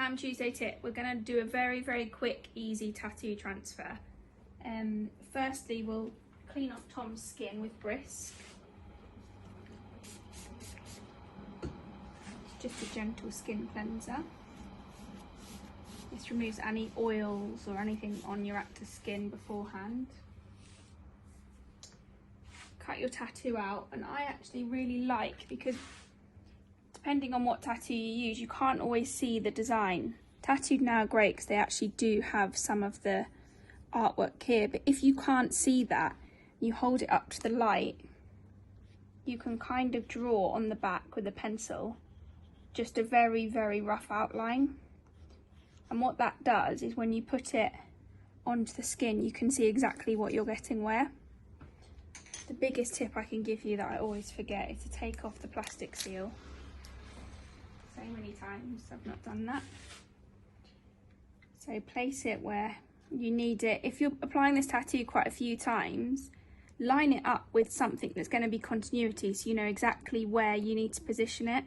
Palm Tuesday tip. We're going to do a very, very quick, easy tattoo transfer. Firstly, we'll clean off Tom's skin with Brisk. Just a gentle skin cleanser. This removes any oils or anything on your actor's skin beforehand. Cut your tattoo out, and I actually really like, because depending on what tattoo you use, you can't always see the design. Tattooed Now are great because they actually do have some of the artwork here, but if you can't see that, you hold it up to the light, you can kind of draw on the back with a pencil just a very, very rough outline. And what that does is when you put it onto the skin, you can see exactly what you're getting where. The biggest tip I can give you that I always forget is to take off the plastic seal. So many times I've not done that. So place it where you need it. If you're applying this tattoo quite a few times, line it up with something that's going to be continuity, so you know exactly where you need to position it.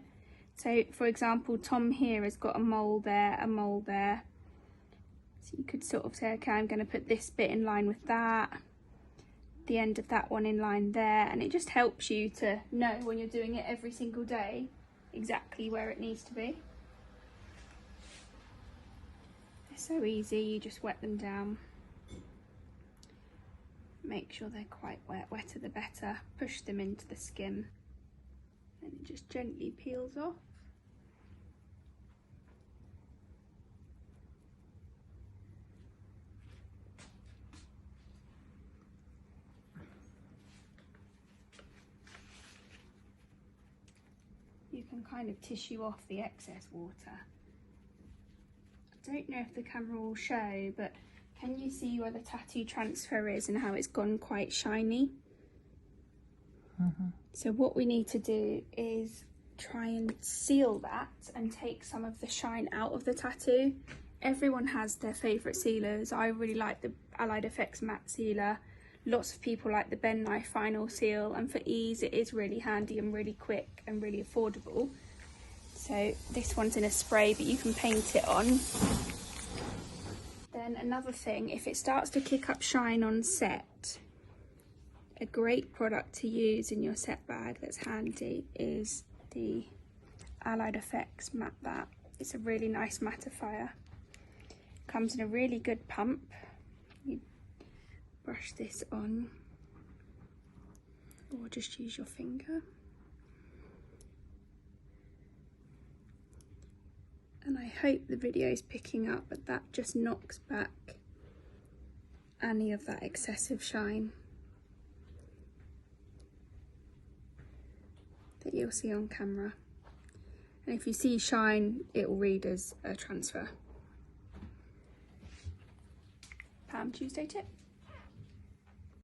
So for example, Tom here has got a mole there, a mole there. So you could sort of say, okay, I'm going to put this bit in line with that, the end of that one in line there, and it just helps you to know when you're doing it every single day exactly where it needs to be. It's so easy, you just wet them down. Make sure they're quite wet, wetter the better. Push them into the skin and it just gently peels off. You can kind of tissue off the excess water. I don't know if the camera will show, but can you see where the tattoo transfer is and how it's gone quite shiny? So what we need to do is try and seal that and take some of the shine out of the tattoo. Everyone has their favourite sealers. I really like the Allied Effects matte sealer. Lots of people like the Ben Nye Final Seal, and for ease it is really handy and really quick and really affordable. So this one's in a spray, but you can paint it on. Then another thing, if it starts to kick up shine on set, a great product to use in your set bag that's handy is the Allied Effects Matte That. It's a really nice mattifier. Comes in a really good pump. You brush this on, or just use your finger. And I hope the video is picking up, but that just knocks back any of that excessive shine that you'll see on camera. And if you see shine, it will read as a transfer. Palm Tuesday tip.